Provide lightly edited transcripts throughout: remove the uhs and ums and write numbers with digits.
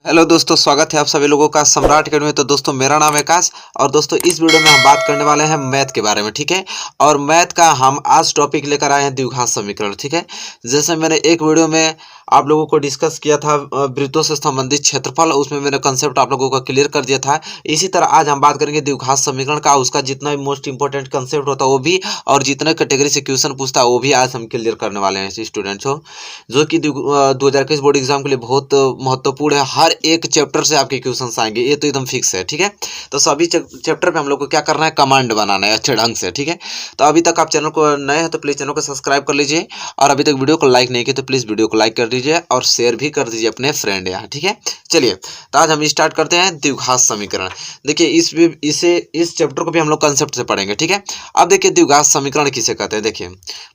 Hello दोस्तों, स्वागत है आप सभी लोगों का सम्राट अकेडमी में। तो दोस्तों, मेरा नाम है आकाश और दोस्तों इस वीडियो में हम बात करने वाले हैं मैथ के बारे में, ठीक है। और मैथ का हम आज टॉपिक लेकर आए हैं द्विघात समीकरण, ठीक है। जैसे मैंने एक वीडियो में आप लोगों को डिस्कस किया था वृत्तों से संबंधित क्षेत्रफल, उसमें मैंने कंसेप्ट आप लोगों को क्लियर कर दिया था। इसी तरह आज हम बात करेंगे द्विघात समीकरण का, उसका जितना भी मोस्ट इंपॉर्टेंट कंसेप्ट होता है वो भी, और जितने कैटेगरी से क्वेश्चन पूछता है वो भी आज हम क्लियर करने वाले हैं स्टूडेंट्स हो, जो कि 2021 बोर्ड एग्जाम के लिए बहुत महत्वपूर्ण है। हर एक चैप्टर से आपके क्वेश्चंस आएंगे, ये तो एकदम फिक्स है, ठीक है। तो सभी चैप्टर पे हम लोग को क्या करना है, कमांड बनाना है अच्छे ढंग से, ठीक है। तो अभी तक आप चैनल को नए हैं तो प्लीज चैनल को सब्सक्राइब कर लीजिए, और अभी तक वीडियो को लाइक नहीं किया तो प्लीज वीडियो को लाइक कर दीजिए और शेयर भी कर दीजिए अपने फ्रेंड यहाँ, ठीक है। चलिए, तो आज हम स्टार्ट करते हैं द्विघात समीकरण। देखिए इस चैप्टर को भी हम लोग कंसेप्ट से पढ़ेंगे, ठीक है। अब देखिए द्विघात समीकरण किसे कहते हैं। देखिए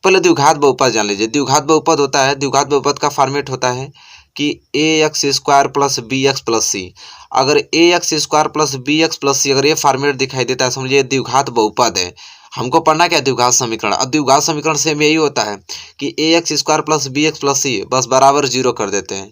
पहले द्विघात बहुपद जान लीजिए। द्विघात बहुपद होता है, द्विघात बहुपद का फॉर्मेट होता है कि a x square plus b x plus c. अगर a x square plus b x plus c अगर ये फॉर्मेट दिखाई देता है, समझिए द्विघात बहुपद है। हमको पढ़ना क्या, द्विघात समीकरण। अब द्विघात समीकरण से यही होता है कि a x square plus b x plus c बस बराबर जीरो कर देते हैं।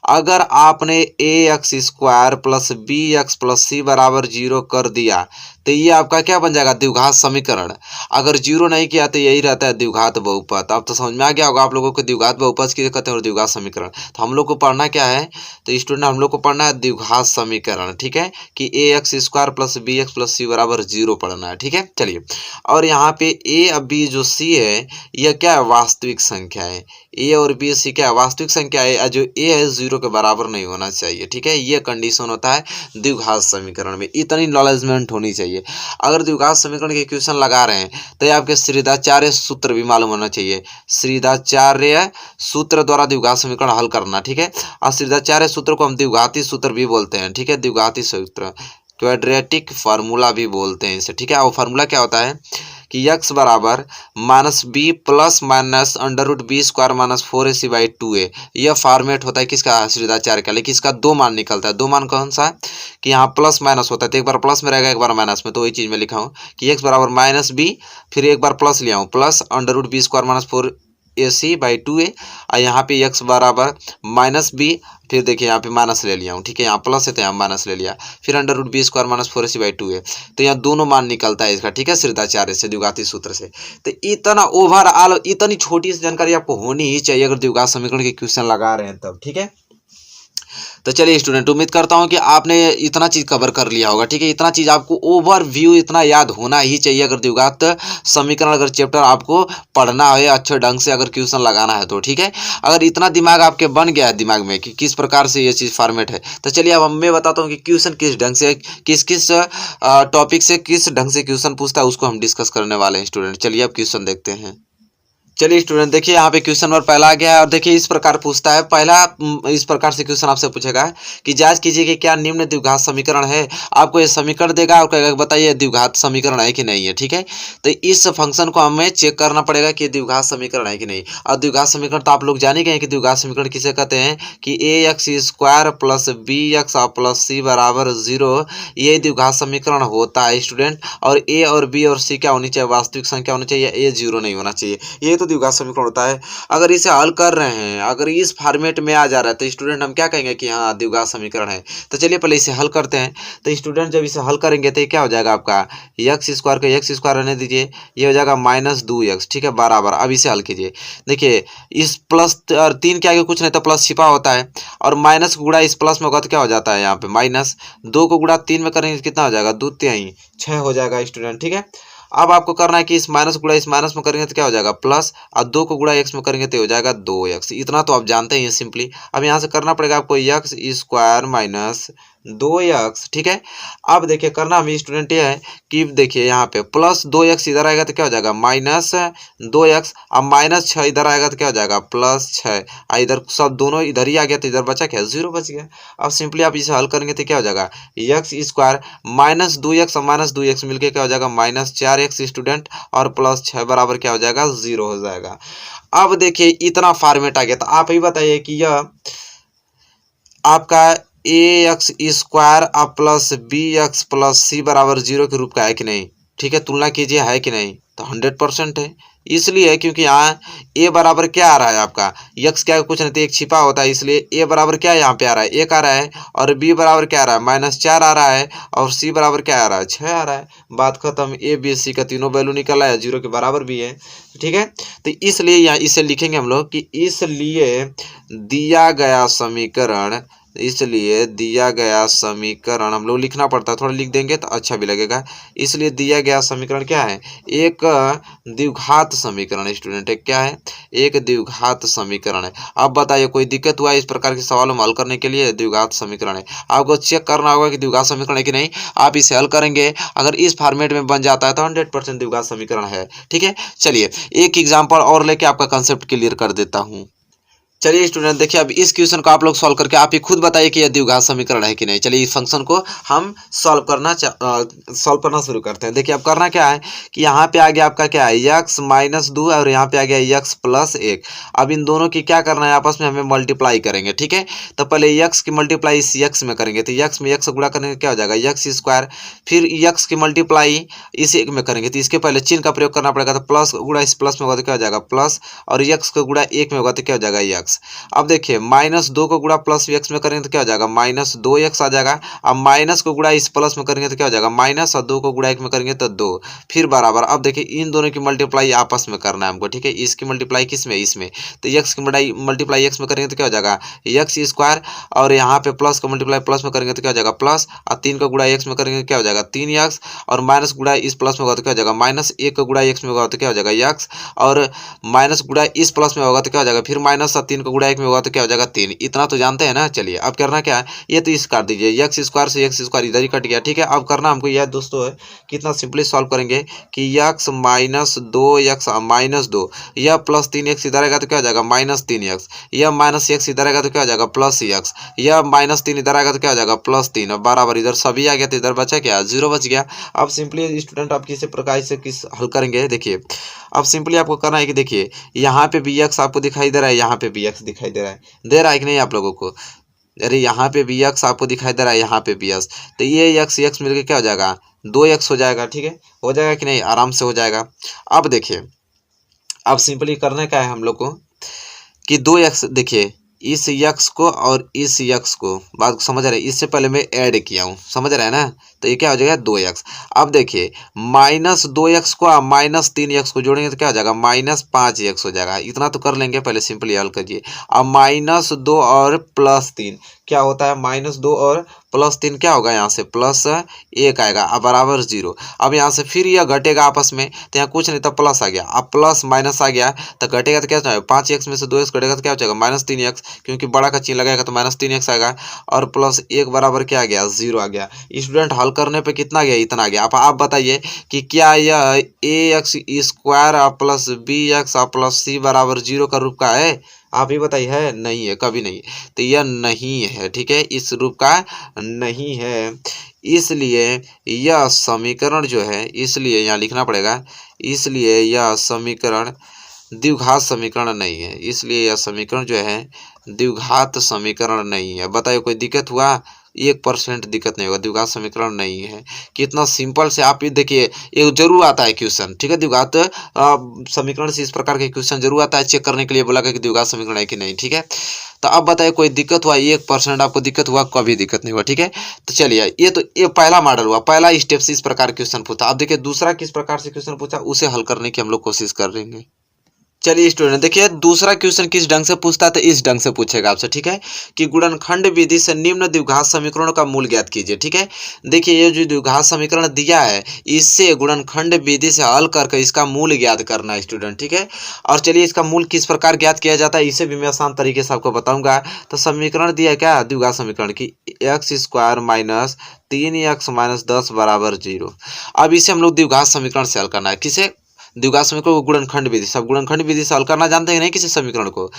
अगर आपने a x square plus b x plus c बराबर जीरो कर दिया तो ये आपका क्या बन जाएगा, द्विघात समीकरण। अगर जीरो नहीं किया तो यही रहता है द्विघात बहुपद। अब तो समझ में आ गया होगा आप लोगों को द्विघात बहुपद किसे कहते हैं और द्विघात समीकरण। तो हम लोग को पढ़ना क्या है, तो स्टूडेंट हम लोग को पढ़ना है द्विघात समीकरण, ठीक है। कि a x square plus b x plus c बराबर जीरो पढ़ना है, ठीक है। चलिए, और यहाँ पे ए और बी जो सी है यह क्या है, वास्तविक संख्या है। ए और बी सी क्या है, वास्तविक संख्या है। जो ए है जीरो के बराबर नहीं होना चाहिए, ठीक है। ये कंडीशन होता है द्विघात समीकरण में, इतनी नॉलेजमेंट होनी चाहिए। अगर द्विघात समीकरण के क्वेश्चन लगा रहे हैं तो ये आपके श्रीधाचार्य सूत्र भी मालूम होना चाहिए। श्रीधाचार्य सूत्र द्वारा द्विघात समीकरण हल करना, ठीक है। और श्रीधाचार्य सूत्र को हम द्विघाती सूत्र भी बोलते हैं, ठीक है। द्विघाती सूत्र क्वाड्रेटिक फार्मूला भी बोलते हैं इसे, ठीक है। और फार्मूला क्या होता है कि x बराबर minus b plus minus under root b square minus 4ac by 2a। यह फॉर्मेट होता है किसका, श्रीधाचार्य का। लेकिन इसका दो मान निकलता है। दो मान कौन सा है कि यहाँ प्लस माइनस होता है, तो एक बार प्लस में रहेगा एक बार माइनस में। तो वही चीज़ मैं लिखा हूँ कि x बराबर माइनस बी, फिर एक बार प्लस लिया हूँ plus under root b square minus 4ac by 2a। और यहाँ पे x बराबर माइनस बी, फिर देखिए यहाँ पे माइनस ले लिया हूँ, ठीक है। यहाँ प्लस है तो यहाँ माइनस ले लिया, फिर under root b square minus 4ac by 2a। तो यहाँ दोनों मान निकलता है इसका, ठीक है, श्रीधाचार्य से द्विघाती सूत्र से। तो इतना ओवरऑल इतनी छोटी सी जानकारी आपको होनी ही चाहिए अगर द्विघात समीकरण के क्वेश्चन लगा रहे हैं तब, ठीक है। तो चलिए स्टूडेंट, उम्मीद करता हूं कि आपने इतना चीज़ कवर कर लिया होगा, ठीक है। इतना चीज़ आपको ओवरव्यू इतना याद होना ही चाहिए अगर द्विघात समीकरण अगर चैप्टर आपको पढ़ना है अच्छे ढंग से, अगर क्वेश्चन लगाना है तो, ठीक है। अगर इतना दिमाग आपके बन गया है दिमाग में कि किस प्रकार से ये चीज़ फॉर्मेट है, तो चलिए अब मैं बताता हूँ कि क्वेश्चन किस ढंग से, किस किस टॉपिक से किस ढंग से क्वेश्चन पूछता है, उसको हम डिस्कस करने वाले हैं स्टूडेंट। चलिए अब क्वेश्चन देखते हैं। चलिए स्टूडेंट, देखिए यहाँ पे क्वेश्चन नंबर पहला आ गया है, और देखिए इस प्रकार पूछता है। पहला इस प्रकार से क्वेश्चन आपसे पूछेगा कि जांच कीजिए कि क्या निम्न द्विघात समीकरण है। आपको ये समीकरण देगा और कहेगा बताइए द्विघात समीकरण है कि नहीं है, ठीक है। तो इस फंक्शन को हमें चेक करना पड़ेगा कि द्विघात समीकरण है कि नहीं। और द्विघात समीकरण तो आप लोग जान ही गए कि द्विघात समीकरण किसे कहते हैं कि a x square plus b x plus c बराबर जीरो, ये द्विघात समीकरण होता है स्टूडेंट। और ए और बी और सी क्या होनी चाहिए, वास्तविक संख्या होनी चाहिए, ए जीरो नहीं होना चाहिए। ये तो द्विघात समीकरण होता है। अगर इसे हल कर रहे हैं, अगर इस फॉर्मेट में आ जा रहा है तो स्टूडेंट हम क्या कहेंगे कि हाँ द्विघात समीकरण है। तो चलिए पहले इसे हल करते हैं। तो स्टूडेंट जब इसे हल करेंगे तो क्या हो जाएगा आपका, एक्स स्क्वायर का एक्स स्क्वायर रहने दीजिए, ये हो जाएगा माइनस 2x, ठीक है, बराबर। अब इसे हल कीजिए। देखिए इस प्लस और तीन के आगे कुछ नहीं तो प्लस छिपा होता है, और माइनस को गुणा इस प्लस में होगा तो क्या हो जाता है यहाँ पे माइनस। 2 को गुणा 3 में करेंगे कितना हो जाएगा, 2 3 6 हो जाएगा स्टूडेंट, ठीक है। अब आपको करना है कि इस माइनस गुणा इस माइनस में करेंगे तो क्या हो जाएगा प्लस, और 2 को गुणा x में करेंगे तो हो जाएगा 2x। इतना तो आप जानते ही हैं सिंपली। अब यहाँ से करना पड़ेगा आपको एक्स स्क्वायर माइनस 2x, ठीक है। अब देखिए करना हमें स्टूडेंट ये है कि देखिए यहाँ पे प्लस 2x इधर आएगा तो क्या हो जाएगा माइनस 2x, अब माइनस 6 इधर आएगा तो क्या हो जाएगा प्लस 6, इधर सब दोनों इधर ही आ गया तो इधर बचा क्या, 0 बच गया। अब सिंपली आप इसे हल करेंगे तो क्या हो जाएगा, एक्स स्क्वायर माइनस 2x और माइनस 2x मिलकर क्या हो जाएगा माइनस 4x स्टूडेंट, और प्लस 6 बराबर क्या हो जाएगा 0 हो जाएगा। अब देखिए इतना फॉर्मेट आ गया, तो आप ही बताइए कि यह आपका a x square plus b x plus c बराबर 0 के रूप का है कि नहीं, ठीक है। तुलना कीजिए है कि नहीं, तो 100% है। इसलिए क्योंकि यहाँ ए बराबर क्या आ रहा है आपका, यक्स क्या कुछ नहीं तो एक छिपा होता है, इसलिए ए बराबर क्या यहाँ पे आ रहा है, एक आ रहा है, और बी बराबर क्या आ रहा है, -4 आ रहा है, और सी बराबर क्या आ रहा है, 6 आ रहा है। बात खत्म। ए बी सी का तीनों वैल्यू निकल आया, 0 के बराबर भी है। ठीक है, तो इसलिए यहाँ इसे लिखेंगे हम लोग कि इसलिए दिया गया समीकरण, इसलिए दिया गया समीकरण हम लोग लिखना पड़ता है, थोड़ा लिख देंगे तो अच्छा भी लगेगा। इसलिए दिया गया समीकरण क्या है, एक द्विघात समीकरण है स्टूडेंट। एक क्या है, एक द्विघात समीकरण है। अब बताइए कोई दिक्कत हुआ इस प्रकार के सवालों में हल करने के लिए, द्विघात समीकरण है। आपको चेक करना होगा कि द्विघात समीकरण है कि नहीं। आप इसे हल करेंगे, अगर इस फॉर्मेट में बन जाता है तो 100% द्विघात समीकरण है। ठीक है, चलिए एक एग्जाम्पल और लेके आपका कंसेप्ट क्लियर कर देता हूँ। चलिए स्टूडेंट देखिए, अब इस क्वेश्चन को आप लोग सॉल्व करके आप ही खुद बताइए कि यह द्विघात समीकरण है कि नहीं। चलिए इस फंक्शन को हम सॉल्व करना शुरू करते हैं। देखिए अब करना क्या है कि यहाँ पे आ गया आपका क्या है, यक्स -2 और यहाँ पे आ गया यक्स +1। अब इन दोनों की क्या करना है, आपस में हमें मल्टीप्लाई करेंगे। ठीक है, तो पहले यक्स की मल्टीप्लाई इस यक्स में करेंगे, तो यक्स में यक्स गुणा करने का क्या हो जाएगा, यक्स स्क्वायर। फिर यक्स की मल्टीप्लाई इस एक में करेंगे, तो इसके पहले चिन्ह का प्रयोग करना पड़ेगा, तो प्लस गुणा इस प्लस में होगा तो क्या हो जाएगा प्लस, और यक्स का गुणा एक में होगा तो क्या हो जाएगा यक्स। अब देखिए -2 को गुणा प्लस एक्स में करेंगे तो क्या हो जाएगा, -2x आ जाएगा। अब माइनस को गुणा इस प्लस में करेंगे तो क्या हो जाएगा माइनस, और 2 को गुणा 1 में करेंगे तो 2, फिर बराबर। अब देखिए इन दोनों की मल्टीप्लाई आपस में करना है हमको। ठीक है, इसकी मल्टीप्लाई किस में, इसमें, तो एक्स की मल्टीप्लाई एक्स में करेंगे तो क्या हो जाएगा एक्स स्क्वायर, और यहाँ पे प्लस का मल्टीप्लाई प्लस में करेंगे तो क्या हो जाएगा प्लस, और 3 का गुणा एक्स में करेंगे तो क्या हो जाएगा 3x, और माइनस गुणा इस प्लस में होगा तो क्या हो जाएगा -1 का गुणा एक्स में होगा तो क्या हो जाएगा एक्स, और माइनस गुणा इस प्लस में होगा तो क्या हो जाएगा फिर माइनस, और 3 का गुणा 1 में होगा तो क्या हो जाएगा 3। इतना तो जानते हैं ना। चलिए अब करना क्या है, ये तो इस काट दीजिए, एक्स स्क्वायर से एक्स स्क्वायर इधर ही कट गया। ठीक है, अब करना हमको यह दोस्तों है, कितना सिंपली सॉल्व करेंगे कि एक्स -2 यह +3x इधर आएगा तो क्या हो जाएगा -3x, यह -x इधर आएगा तो क्या हो जाएगा +x, यह -3 इधर आएगा तो क्या हो जाएगा +3, और बराबर इधर सभी आ गया तो इधर बचा क्या 0 बच गया। अब सिंपली स्टूडेंट आप किसी प्रकार से किस हल करेंगे, देखिए अब सिंपली आपको करना है कि देखिए यहाँ पे भी एक्स आपको दिखाई दे रहा है, यहाँ पे भी एक्स दिखाई दे रहा है कि नहीं आप लोगों को। अरे यहाँ पे भी एक्स आपको दिखाई दे रहा है, यहाँ पे भी एक्स, तो ये एक्स मिलकर क्या हो जाएगा 2x हो जाएगा। ठीक है, हो जाएगा कि नहीं, आराम से हो जाएगा। अब देखिए अब सिंपली करना क्या है हम लोग को कि 2x, देखिए इस यक्स को और इस यक्स को, बात को समझ रहे हैं, इससे पहले मैं ऐड किया हूँ, समझ रहे हैं ना, तो ये क्या हो जाएगा 2x। अब देखिए -2x को और -3x को जोड़ेंगे तो क्या हो जाएगा -5x हो जाएगा। इतना तो कर लेंगे, पहले सिंपली हल करिए। अब -2 और +3 क्या होता है, -2 और +3 क्या होगा, यहाँ से +1 आएगा, अब बराबर 0। अब यहाँ से फिर यह घटेगा आपस में, तो यहाँ कुछ नहीं तो प्लस आ गया, अब प्लस माइनस आ गया तो घटेगा तो क्या हो 5x में से 2x घटेगा तो क्या हो जाएगा -3x, क्योंकि बड़ा का चिन्ह लगाएगा तो -3x आएगा, और +1 बराबर क्या आ गया 0 आ गया। स्टूडेंट हल करने पे कितना गया, इतना आ गया। आप बताइए कि क्या यह ax square plus bx plus c बराबर 0 का रूप का है, आप ही बताइए, है नहीं है, कभी नहीं, तो यह नहीं है। ठीक है, इस रूप का नहीं है, इसलिए यह समीकरण जो है, इसलिए यहाँ लिखना पड़ेगा, इसलिए यह समीकरण द्विघात समीकरण नहीं है, इसलिए यह समीकरण जो है द्विघात समीकरण नहीं है। बताइए कोई दिक्कत हुआ, 1% दिक्कत नहीं होगा, द्विघात समीकरण नहीं है। कितना सिंपल से आप ये देखिए, ये जरूर आता है क्वेश्चन। ठीक है, द्विघात समीकरण से इस प्रकार के क्वेश्चन जरूर आता है, चेक करने के लिए बोला कि द्विघात समीकरण है कि नहीं। ठीक है, तो अब बताइए कोई दिक्कत हुआ, 1% आपको दिक्कत हुआ, कभी दिक्कत नहीं हुआ। ठीक है, तो चलिए ये पहला मॉडल हुआ, पहला स्टेप से इस प्रकार क्वेश्चन पूछा। अब देखिए दूसरा किस प्रकार से क्वेश्चन पूछा, उसे हल करने की हम लोग कोशिश कर रहे हैं। चलिए स्टूडेंट देखिए दूसरा क्वेश्चन किस ढंग से पूछता है, तो इस ढंग से पूछेगा आपसे। ठीक है, कि गुणनखंड विधि से निम्न द्विघात समीकरणों का मूल ज्ञात कीजिए। ठीक है, देखिए ये जो द्विघात समीकरण दिया है, इससे गुणनखंड विधि से हल करके इसका मूल ज्ञात करना है स्टूडेंट। ठीक है, और चलिए इसका मूल किस प्रकार ज्ञात किया जाता है, इसे भी मैं आसान तरीके से आपको बताऊंगा। तो समीकरण दिया है क्या, द्विघात समीकरण की x square minus 3x minus 10 बराबर 0। अब इसे हम लोग द्विघात समीकरण से हल करना है, किसे, द्विघात समीकरण को गुणनखंड विधि, सब गुणनखंड विधि से हल करना जानते हैं नहीं किसी समीकरण को।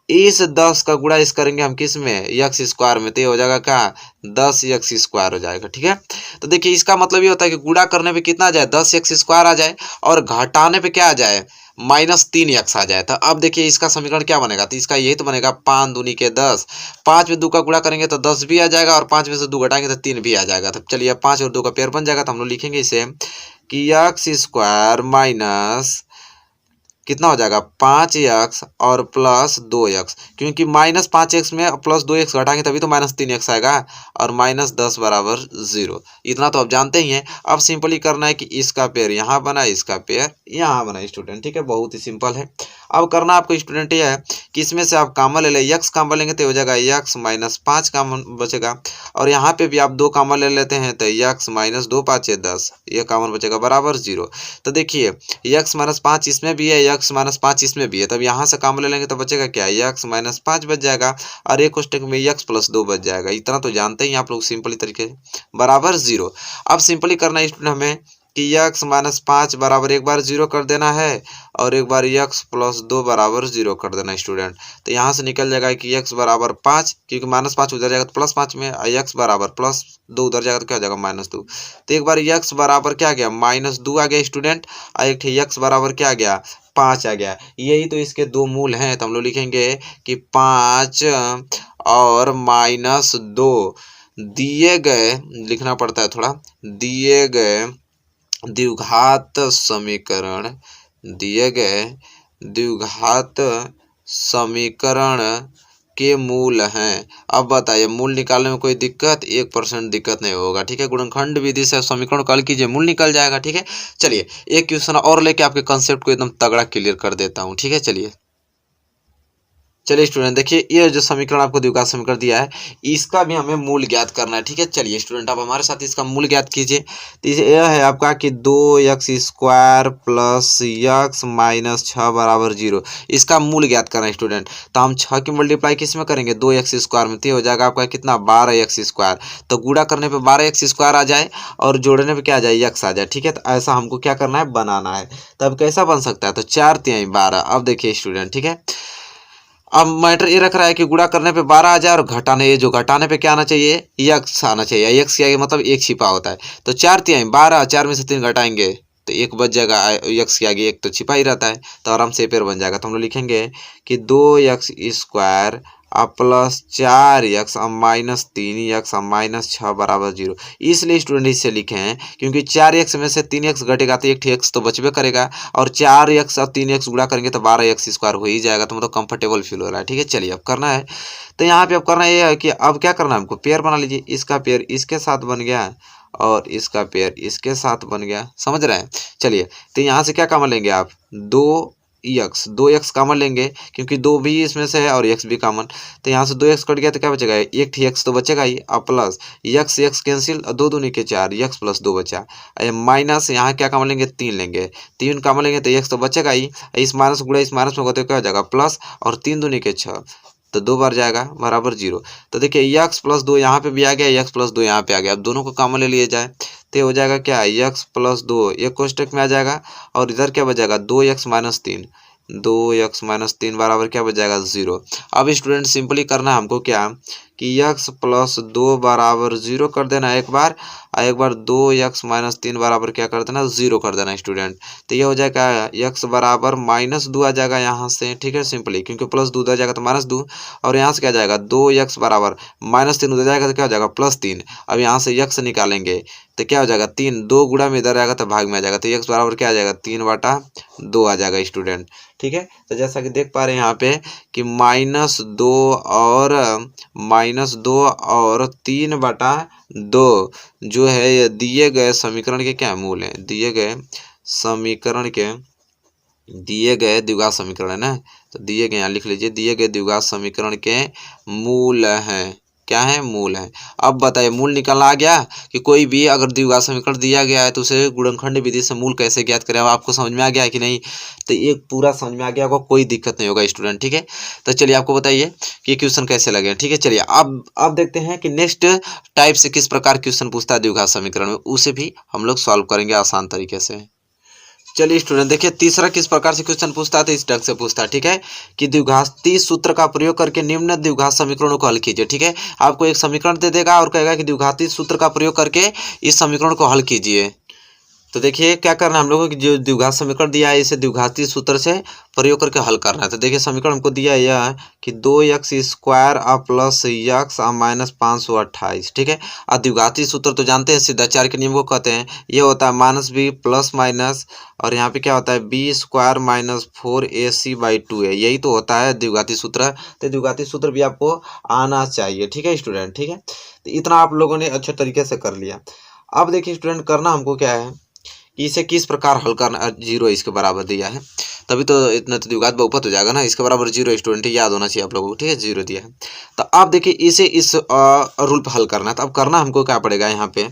इस 10 का गुणा इस करेंगे हम किस में, एक्स स्क्वायर में, तो ये हो जाएगा क्या 10x स्क्वायर हो जाएगा। ठीक है, तो देखिए इसका मतलब ये होता है कि गुणा करने पे कितना आ जाए 10x स्क्वायर आ जाए, और घटाने पे क्या आ जाए -3x आ जाए। तो अब देखिए इसका समीकरण क्या बनेगा, तो इसका यही तो बनेगा 5 दूनी के 10, 5 में 2 का गुणा करेंगे तो 10 भी आ जाएगा, और 5 में से 2 घटाएंगे तो 3 भी आ जाएगा। तो चलिए 5 और 2 का पेयर बन जाएगा, तो हम लोग लिखेंगे इसे कि एक्स स्क्वायर माइनस कितना हो जाएगा 5x और प्लस 2x, क्योंकि -5x में प्लस 2x घटाएंगे तभी तो -3x आएगा, और -10 बराबर 0। इतना तो आप जानते ही हैं। अब सिंपली करना है कि इसका पेयर यहाँ बना, इसका पेयर यहाँ बना स्टूडेंट, ठीक है, बहुत ही सिंपल है। अब करना आपको स्टूडेंट यह है कि इसमें से आप कॉमन ले लें, x कॉमन लेंगे तो हो जाएगा x -5 कॉमन बचेगा, और यहाँ पे भी आप 2 कॉमन ले लेते हैं तो x -2 5 10, ये कॉमन बचेगा बराबर 0। तो देखिए x -5 इसमें भी है, x -5 इसमें भी है, तब यहाँ से कॉमन ले लेंगे तो बचेगा क्या, x -5 बच जाएगा, और एक कोष्टक में x + 2 बच जाएगा। इतना तो जानते ही आप लोग सिंपली तरीके से, बराबर 0। अब सिंपली करना है स्टूडेंट हमें कि x -5 बराबर एक बार 0 कर देना है, और एक बार x + 2 बराबर 0 कर देना स्टूडेंट। तो यहाँ से निकल जाएगा कि x बराबर 5, क्योंकि -5 उधर जाएगा तो +5 में, x बराबर +2 उधर जाएगा तो क्या हो जाएगा -2। तो एक बार x बराबर क्या आ गया, -2 आ गया स्टूडेंट, और एक x बराबर क्या आ गया, 5 आ गया। यही तो इसके दो मूल हैं, तो हम लोग लिखेंगे कि 5 और -2 दिए गए, लिखना पड़ता है थोड़ा, दिए गए द्विघात समीकरण, दिए गए द्विघात समीकरण के मूल हैं। अब बताइए मूल निकालने में कोई दिक्कत, 1% दिक्कत नहीं होगा, ठीक है। गुणनखंड विधि से समीकरण को हल कीजिए, मूल निकल जाएगा, ठीक है। चलिए एक क्वेश्चन और लेके आपके कंसेप्ट को एकदम तगड़ा क्लियर कर देता हूँ, ठीक है। चलिए स्टूडेंट देखिए, ये जो समीकरण आपको द्विघात समीकरण दिया है, इसका भी हमें मूल ज्ञात करना है, ठीक है। चलिए स्टूडेंट आप हमारे साथ इसका मूल ज्ञात कीजिए। तो यह है आपका कि 2x² + x -6 बराबर 0, इसका मूल ज्ञात करना है स्टूडेंट। तो हम 6 की मल्टीप्लाई किस में करेंगे, 2x² में, तो हो जाएगा आपका कितना, 12x²। तो गुणा करने पे 12x² आ जाए और जोड़ने पे क्या आ जाए, x आ जाए, ठीक है। तो ऐसा हमको क्या करना है, बनाना है। तब कैसा बन सकता है, तो 4 × 12। अब देखिए स्टूडेंट, ठीक है, अब मैटर ये रख रहा है कि गुणा करने पे 12 आ जाए, और घटाने, ये जो घटाने पे क्या आना चाहिए, x आना चाहिए। x क्या है, मतलब एक छिपा होता है। तो 4 × 12, 4 में से 3 घटाएंगे तो 1 बच जाएगा, x के आगे 1 तो छिपा ही रहता है, तो आराम से पेयर बन जाएगा। तो हम लोग लिखेंगे कि 2x² प्लस 4x -3x -6 बराबर 0। इसलिए स्टूडेंट इससे लिखे हैं क्योंकि 4x में से 3x घटेगा तो 1x तो बचबे करेगा, और 4x और 3x गुणा करेंगे तो 12x² हो ही जाएगा, तो मतलब कंफर्टेबल फील हो रहा है, ठीक है। चलिए अब करना है, तो यहाँ पे अब करना ये है कि अब क्या करना है हमको, पेयर बना लीजिए। इसका पेयर इसके साथ बन गया और इसका पेयर इसके साथ बन गया, समझ रहे हैं। चलिए तो यहाँ से क्या कॉमन लेंगे आप, 2x कॉमन लेंगे क्योंकि 2 भी इसमें से है और x भी कॉमन। तो यहाँ से 2x कट गया तो क्या बचेगा, 1x तो बचेगा ही, अब प्लस x कैंसिल, 2 दूनी के 4, x + 2 बचा, माइनस यहाँ क्या कॉमन लेंगे, 3 लेंगे, 3 कॉमन लेंगे तो x तो बचेगा ही, इस माइनस गुणा इस माइनस में होते क्या हो जाएगा, प्लस, और 3 दूनी के 6, तो 2 बार जाएगा बराबर 0। तो देखिए x + 2 यहाँ पे भी आ गया, x + 2 यहाँ पे आ गया। अब दोनों को कॉमन ले लिए जाए तो हो जाएगा क्या, x + 2 एक कोष्टक में आ जाएगा, और इधर क्या बच जाएगा, 2x - 3, 2x - 3 बराबर क्या बच जाएगा, 0। अब स्टूडेंट सिंपली करना है हमको क्या कि x + 2 बराबर 0 कर देना एक बार, और एक बार 2x - 3 बराबर क्या कर देना, 0 कर देना स्टूडेंट। तो ये हो जाएगा x बराबर -2 आ जाएगा यहाँ से, ठीक है, सिंपली क्योंकि +2 उधर जाएगा तो -2, और यहाँ से क्या जाएगा, 2x बराबर -3 उधर जाएगा तो क्या हो जाएगा, +3। अब यहाँ से x निकालेंगे तो क्या हो जाएगा, 3, 2 गुणा में इधर आएगा तो भाग में आ जाएगा, तो x बराबर क्या आ जाएगा, 3/2 आ जाएगा स्टूडेंट, ठीक है। तो जैसा कि देख पा रहे हैं यहाँ पे कि -2 और 3/2 जो है ये दिए गए समीकरण के क्या मूल हैं, दिए गए द्विघात समीकरण है ना, तो दिए गए यहाँ लिख लीजिए, दिए गए द्विघात समीकरण के मूल हैं, क्या है, मूल है। अब बताइए मूल निकलना आ गया कि कोई भी अगर द्विघात समीकरण दिया गया है तो उसे गुणनखंड विधि से मूल कैसे ज्ञात करें। अब आपको समझ में आ गया है कि नहीं, तो ये पूरा समझ में आ गया होगा, कोई दिक्कत नहीं होगा स्टूडेंट, ठीक है। तो चलिए आपको बताइए कि क्वेश्चन कैसे लगे, ठीक है। चलिए अब देखते हैं कि नेक्स्ट टाइप से किस प्रकार क्वेश्चन पूछता है द्विघात समीकरण में, उसे भी हम लोग सॉल्व करेंगे आसान तरीके से। चलिए स्टूडेंट देखिए तीसरा किस प्रकार से क्वेश्चन पूछता है, तो इस ढंग से पूछता है, ठीक है, कि द्विघाती सूत्र का प्रयोग करके निम्न द्विघात समीकरणों को हल कीजिए, ठीक है। आपको एक समीकरण दे देगा और कहेगा कि द्विघाती सूत्र का प्रयोग करके इस समीकरण को हल कीजिए। तो देखिए क्या करना है हम लोगों की, जो द्विघात समीकरण दिया है इसे द्विघातीय सूत्र से प्रयोग करके हल करना है। तो देखिए समीकरण हमको दिया है यह कि 2x² प्लस x माइनस 528, ठीक है। और द्विघातीय सूत्र तो जानते हैं, सिद्धाचार्य के नियम को कहते हैं। ये होता है -b प्लस माइनस, और यहाँ पे क्या होता है b² माइनस 4ac/2 है। यही तो होता है द्विघातीय सूत्र। तो द्विघातीय सूत्र भी आपको आना चाहिए, ठीक है स्टूडेंट, ठीक है। तो इतना आप लोगों ने अच्छे तरीके से कर लिया। अब देखिए स्टूडेंट, करना हमको क्या है कि इसे किस प्रकार हल करना। 0 इसके बराबर दिया है, तभी तो इतना तो द्विघात बहुपद हो जाएगा ना। इसके बराबर 0 स्टूडेंट याद होना चाहिए आप लोगों को, ठीक है। 0 दिया है, तो आप देखिए इसे इस रूल पर हल करना है। तो अब करना हमको क्या पड़ेगा यहाँ पे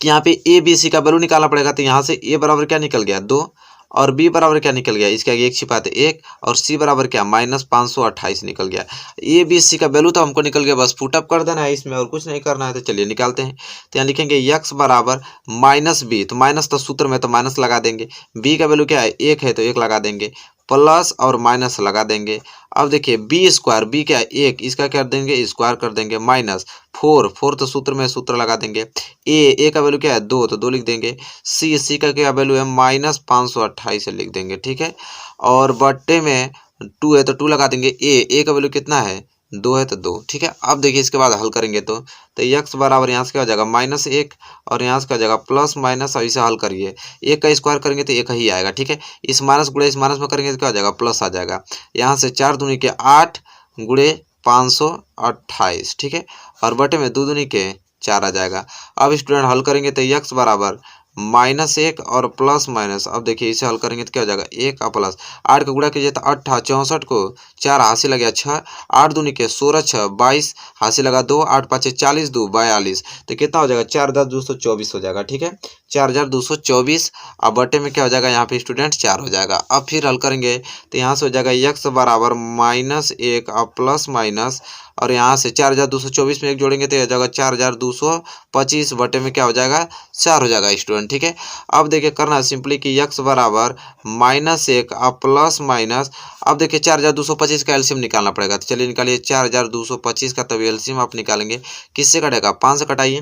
कि यहाँ पे ए बी सी का वैल्यू निकालना पड़ेगा। तो यहाँ से ए बराबर क्या निकल गया 2, और बी बराबर क्या निकल गया, इसके आगे 1 छिपाते 1, और सी बराबर क्या -528 निकल गया। ए बी सी का वैल्यू तो हमको निकल गया, बस पुटअप कर देना है इसमें और कुछ नहीं करना है। तो चलिए निकालते हैं। तो यहाँ लिखेंगे x बराबर -b, तो माइनस तो सूत्र में तो माइनस लगा देंगे। b का वैल्यू क्या है 1 है, तो 1 लगा देंगे, प्लस और माइनस लगा देंगे। अब देखिए b², b क्या है 1, इसका क्या कर देंगे स्क्वायर कर देंगे, माइनस 4 तो सूत्र में सूत्र लगा देंगे। ए का वैल्यू क्या है 2, तो 2 लिख देंगे। सी का क्या वैल्यू है -528 लिख देंगे, ठीक है। और बट्टे में 2 है तो 2 लगा देंगे। ए का वैल्यू कितना है 2 है तो 2, ठीक है। अब देखिए इसके बाद हल करेंगे तो x बराबर यहाँ से क्या हो जाएगा -1, और यहाँ से क्या हो जाएगा प्लस माइनस। और इसे हल करिए, 1 का स्क्वायर करेंगे तो 1 ही आएगा, ठीक है। इस माइनस गुणे इस माइनस में करेंगे तो क्या हो जाएगा प्लस आ जाएगा। यहाँ से 4 दूनी के 8 गुणे 528, ठीक है। और बटे में 2 दूनी के 4 आ जाएगा। अब स्टूडेंट हल करेंगे तो x बराबर -1 और प्लस माइनस। अब देखिए इसे हल करेंगे तो क्या हो जाएगा 1 और प्लस 8 का गुणा कीजिए तो 8 64 को 4 हासिल लगा 6, 8 दूनी के 16 6 22 हासिल लगा 2, 8 5 40 2 42, तो कितना हो जाएगा 4224 हो जाएगा, ठीक है। 4224। अब बटे में क्या हो जाएगा यहाँ पे स्टूडेंट 4 हो जाएगा। अब फिर हल करेंगे तो यहाँ से हो जाएगा x बराबर -1 और प्लस माइनस, और यहाँ से 4224 में 1 जोड़ेंगे तो यह हो जाएगा 4225, बटे में क्या हो जाएगा 4 हो जाएगा स्टूडेंट, ठीक है। अब देखिए करना है सिंपली कि x बराबर -1 और प्लस माइनस। अब देखिए 4225 का एलसीएम निकालना पड़ेगा। तो चलिए निकालिए 4225 का, तभी एलसीएम आप निकालेंगे। किससे कटेगा 5 से कटाइए।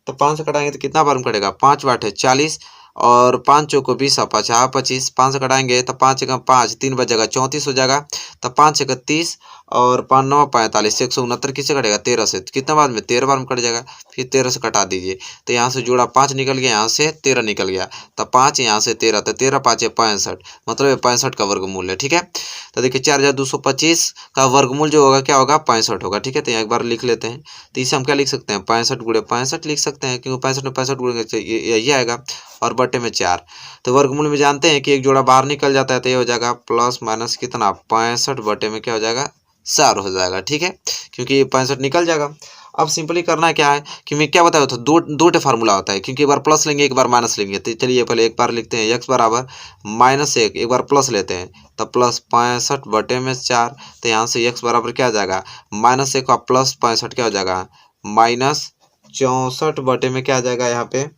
तो 5 से कटाएंगे तो कितना बार में कटेगा 5 8 है 40, और 5 चौको 20 और 5 25। 5 से कटाएंगे तो 5 एकम 5, 3 बचेगा 34 हो जाएगा। तो 5 एकम 30 और 5 9 45, 169 किससे कटेगा 13 से। कितना बार में 13 बार में कट जाएगा। फिर 13 से कटा दीजिए, तो यहाँ से जोड़ा 5 निकल गया, यहाँ से 13 निकल गया। तो 5 यहाँ से 13, तो 13 5 65, मतलब 65 का वर्गमूल है, ठीक है। तो देखिए 4225 का वर्गमूल जो होगा क्या होगा 65 होगा, ठीक है। तो यहाँ एक बार लिख लेते हैं। तो इसे हम क्या लिख सकते हैं 65 गुणे 65 लिख सकते हैं, क्योंकि 65 में 65 गुणे यही आएगा, और बटे में 4। तो वर्गमूल में जानते हैं कि एक जोड़ा बाहर निकल जाता है, तो ये हो जाएगा प्लस माइनस कितना 65 बटे में क्या हो जाएगा 4 हो जाएगा, ठीक है, क्योंकि 65 निकल जाएगा। अब सिंपली करना क्या है कि मैं क्या बताया था, दो फार्मूला होता है, क्योंकि एक बार प्लस लेंगे एक बार माइनस लेंगे। तो चलिए पहले एक बार लिखते हैं x बराबर -1, एक बार प्लस लेते हैं तो प्लस 65 बटे में 4। तो यहाँ से x बराबर क्या आ जाएगा -1 और प्लस 65 क्या हो जाएगा -64 बटे में क्या आ जाएगा यहाँ पे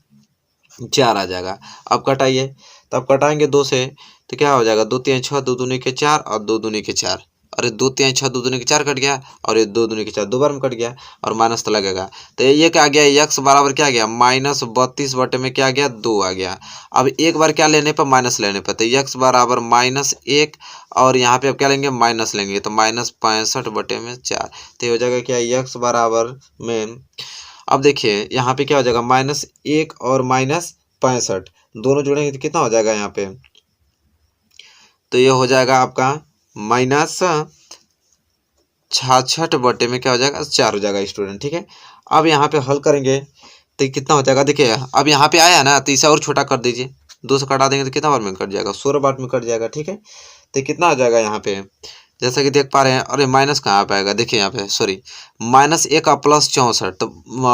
4 आ जाएगा। अब कटाइए, तब कटाएंगे 2 से तो क्या हो जाएगा 2 3 6, 2 दूनी के 4 और 2 दूनी के 4। अरे 2 3 6, 2 दूनी के 4 कट गया, और ये 2 दूनी के 4 दो बार में कट गया, और माइनस तो लगेगा। तो ये क्या आ गया x बराबर क्या आ गया -32 बटे में क्या आ गया 2 आ गया। अब एक बार क्या लेने पर माइनस लेने पर, तो x बराबर -1, और यहाँ पे अब क्या लेंगे माइनस लेंगे, तो -65 बटे में 4। तो ये हो जाएगा क्या x बराबर में, अब देखिए यहाँ पे क्या हो जाएगा -1 और -65 दोनों जोड़ेंगे तो कितना हो जाएगा यहाँ पे, तो ये हो जाएगा आपका -66 बटे में क्या हो जाएगा 4 हो जाएगा स्टूडेंट, ठीक है। अब यहाँ पे हल करेंगे तो कितना हो जाएगा, देखिए अब यहाँ पे आया ना, तो इसे और छोटा कर दीजिए, 2 से कटा देंगे तो कितना बार में कट जाएगा 16 बार में कट जाएगा, ठीक है। तो कितना आ जाएगा यहाँ पे, जैसा कि देख पा रहे हैं। अरे माइनस कहाँ पे आएगा, देखिए यहाँ पे सॉरी -1 और प्लस 64, तो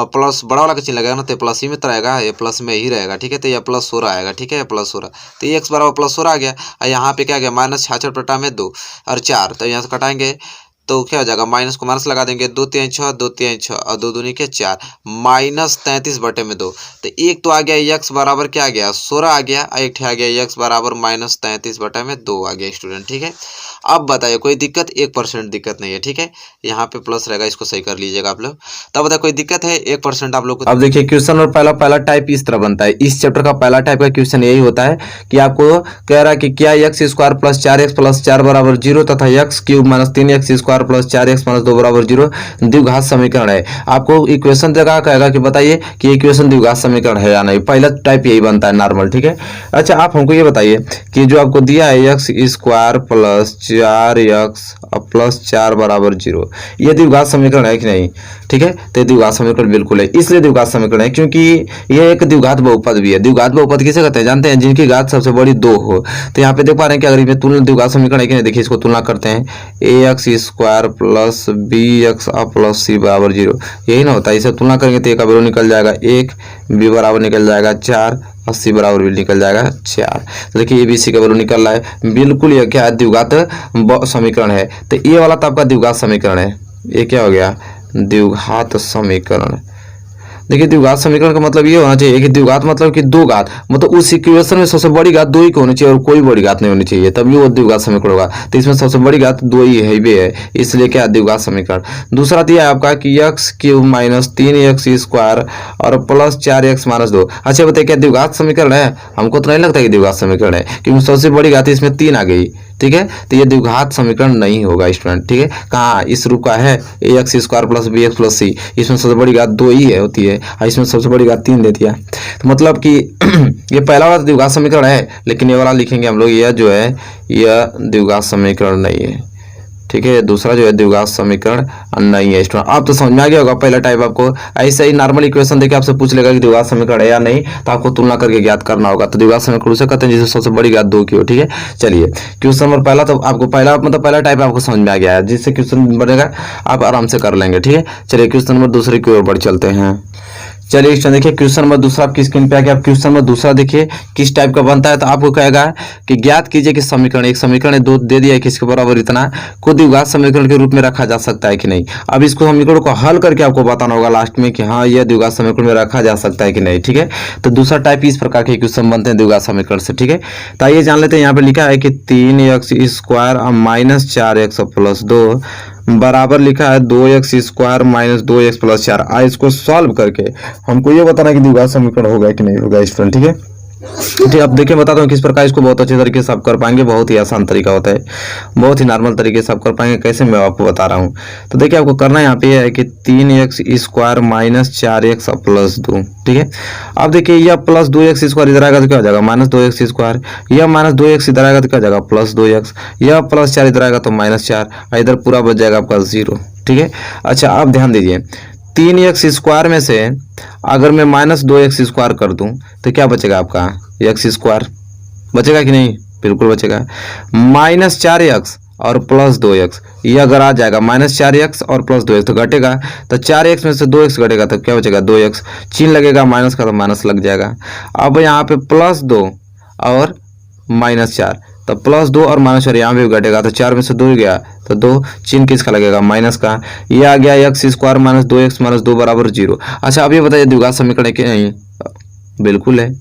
प्लस बड़ा वाला का चिन्ह लगेगा ना, तो प्लस ही में तो रहेगा, ये प्लस में ही रहेगा, ठीक है। तो ये प्लस 16 आएगा, ठीक है, प्लस 16। तो ये x बराबर प्लस 16 आ गया, और यहाँ पे क्या आ गया -66 बटा में 2 और 4। तो यहाँ से कटाएंगे तो क्या हो जाएगा, माइनस को माइनस लगा देंगे, 2 3 6, 2 3 6 और 2 दूनी के 4, माइनस 33/2। तो एक तो आ गया x बराबर क्या आ गया 16 आ गया, एक आ गया x बराबर माइनस 33/2 आ गया स्टूडेंट। ठीक है, अब बताइए कोई दिक्कत, 1% दिक्कत नहीं है। ठीक है, यहाँ पे प्लस रहेगा, इसको सही कर लीजिएगा आप लोग। तब बताइए कोई दिक्कत है, 1% आप लोग को। अब देखिए क्वेश्चन और पहला टाइप इस तरह बनता है। इस चैप्टर का पहला टाइप का क्वेश्चन यही होता है कि आपको कह रहा है कि क्या x square plus 4x plus 4 बराबर 0 तथा x cube minus 3x square plus 4x minus 2 बराबर 0 द्विघात समीकरण है। आपको इक्वेशन देगा, कहेगा कि बताइए कि इक्वेशन द्विघात समीकरण है या नहीं। पहला टाइप यही बनता है नॉर्मल। ठीक है, अच्छा आप हमको ये बताइए कि जो आपको दिया है x square plus 4x plus 4 बराबर 0, ये द्विघात समीकरण है कि नहीं। ठीक है, तो द्विघात समीकरण बिल्कुल है, इसलिए द्विघात समीकरण है क्योंकि ये एक द्विघात बहुपद भी है। द्विघात बहुपद किसे कहते हैं जानते हैं, जिनकी घात सबसे बड़ी 2 हो। तो यहाँ पे देख पा रहे हैं कि अगर इसमें तुलना द्विघात समीकरण है कि नहीं, देखिए इसको तुलना करते हैं, ax square plus bx plus c बराबर 0, यही ना होता है। इसे तुलना करेंगे तो a का वैल्यू निकल जाएगा 1, b बराबर निकल जाएगा 4 और c बराबर भी निकल जाएगा 4। तो देखिए ये बी सी का वैल्यू निकल रहा है, बिल्कुल ये क्या है द्विघात समीकरण है। तो ये वाला तो आपका द्विघात समीकरण है, ये क्या हो गया द्विघात समीकरण। देखिए द्विघात समीकरण का मतलब ये होना चाहिए कि द्विघात मतलब कि दो घात, मतलब उस इक्वेशन में सबसे बड़ी घात 2 ही होनी चाहिए और कोई बड़ी घात नहीं होनी चाहिए, तभी वो द्विघात समीकरण होगा। तो इसमें सबसे बड़ी घात 2 ही है, इसलिए क्या द्विघात समीकरण। दूसरा दिया है आपका कि x cube minus 3x square और प्लस 4x माइनस 2। अच्छा बताइए क्या द्विघात समीकरण है, हमको तो नहीं लगता कि द्विघात समीकरण है, क्योंकि सबसे बड़ी घात इसमें 3 आ गई। ठीक है, तो ये द्विघात समीकरण नहीं होगा स्टूडेंट। ठीक है, कहाँ इस रूप का है ax square plus bx plus c, इसमें सबसे बड़ी घात 2 ही है होती है और इसमें सबसे बड़ी घात 3 दे दिया। तो मतलब कि ये पहला वाला द्विघात समीकरण है, लेकिन ये वाला लिखेंगे हम लोग, यह जो है यह द्विघात समीकरण नहीं है। ठीक है, दूसरा जो है द्विघात समीकरण नहीं है स्टूडेंट। आप तो समझ में आ गया होगा पहला टाइप। आपको ऐसे ही नॉर्मल इक्वेशन देके आपसे पूछ लेगा कि द्विघात समीकरण है या नहीं, तो आपको तुलना करके ज्ञात करना होगा। तो द्विघात समीकरण उसे कहते हैं जिसमें सबसे बड़ी घात 2 की हो। ठीक है, चलिए क्वेश्चन नंबर पहला, तो आपको पहला मतलब पहला टाइप आपको समझ में आ गया है, जिससे क्वेश्चन बनेगा आप आराम से कर लेंगे। ठीक है, चलिए क्वेश्चन नंबर दूसरे की ओर बढ़ चलते हैं। चलिए स्टूडेंट देखिए क्वेश्चन नंबर दूसरा आपकी स्क्रीन पे आ गया। क्वेश्चन नंबर दूसरा देखिए किस टाइप का बनता है। तो आपको कहेगा कि ज्ञात कीजिए कि समीकरण, एक समीकरण है 2 दे दिया है कि इसके बराबर इतना को द्विघात समीकरण के रूप में रखा जा सकता है कि नहीं। अब इसको समीकरण को हल करके आपको बताना होगा लास्ट में कि हाँ यह द्विघात समीकरण में रखा जा सकता है कि नहीं। ठीक है, तो दूसरा टाइप इस प्रकार के क्वेश्चन बनते हैं द्विघात समीकरण से। ठीक है, तो आइए जान लेते हैं। यहाँ पे लिखा है कि 3x square minus 4x plus 2 बराबर लिखा है 2x square minus 2x plus 4। आज इसको सॉल्व करके हमको ये बताना कि द्विघात समीकरण होगा कि नहीं होगा स्टूडेंट। ठीक है, ठीक अब देखिए बताता हूँ किस प्रकार इसको बहुत अच्छे तरीके से आप कर पाएंगे। बहुत ही आसान तरीका होता है, बहुत ही नॉर्मल तरीके से आप कर पाएंगे। कैसे मैं आपको बता रहा हूँ। तो देखिए आपको करना यहाँ पे है कि 3x square minus 4x plus 2। ठीक है, अब देखिए यह प्लस 2x स्क्वायर इधर आएगा तो क्या हो जाएगा माइनस 2x स्क्वायर, यह माइनस 2x इधर आएगा तो क्या हो जाएगा प्लस 2x, यह प्लस 4 इधर आएगा तो माइनस 4, इधर पूरा बच जाएगा आपका 0। ठीक है, अच्छा आप ध्यान दीजिए 3x स्क्वायर में से अगर मैं माइनस 2x स्क्वायर कर दूं तो क्या बचेगा आपका x स्क्वायर बचेगा कि नहीं, बिल्कुल बचेगा। माइनस 4x और प्लस 2x, ये अगर आ जाएगा माइनस 4x और प्लस 2x तो घटेगा, तो 4x में से 2x घटेगा तो क्या बचेगा 2x, चिन्ह लगेगा माइनस का तो माइनस लग जाएगा। अब यहाँ पे प्लस 2 और माइनस 4, तो प्लस 2 और माइनस 4 यहाँ भी घटेगा, तो 4 में से 2 गया तो 2, चिन्ह किसका लगेगा माइनस का। ये आ गया x square minus 2x minus 2 बराबर 0। अच्छा अब ये बताइए द्विघात समीकरण है कि नहीं, बिल्कुल है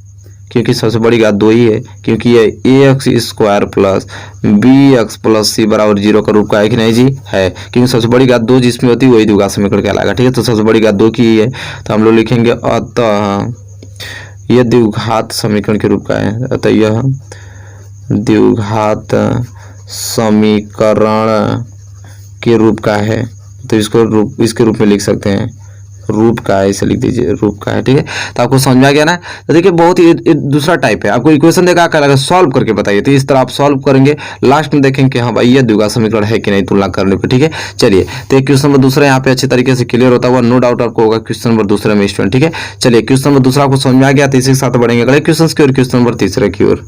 क्योंकि सबसे बड़ी घात 2 ही है, क्योंकि ये ax square plus bx plus c बराबर 0 का रूप का है कि नहीं जी, है, क्योंकि सबसे बड़ी घात 2 जिसमें होती है वही द्विघात समीकरण कहलाएगा। ठीक है, तो सबसे बड़ी घात 2 की ही है, तो हम लोग लिखेंगे अतः यह द्विघात समीकरण के रूप का है। अतः यह द्विघात समीकरण के रूप का है, तो इसको इसके रूप में लिख सकते हैं, रूप का है, इसे लिख दीजिए रूप का है। ठीक है, तो आपको समझ में आ गया ना। तो देखिए बहुत ही दूसरा टाइप है, आपको इक्वेशन देगा क्या लगा सॉल्व करके बताइए। तो इस तरह आप सॉल्व करेंगे, लास्ट में देखेंगे कि हाँ भाई ये द्विघात समीकरण है कि नहीं तुलना करने पे। ठीक है, चलिए तो क्वेश्चन नंबर दूसरा यहाँ पे अच्छे तरीके से क्लियर होता हुआ नो डाउट आपको होगा क्वेश्चन नंबर दूसरे में स्टूडेंट। ठीक है, चलिए क्वेश्चन नंबर दूसरा आपको समझ में आ गया, तो इसी के साथ बढ़ेंगे अगले क्वेश्चन की ओर, क्वेश्चन नंबर तीसरे की ओर।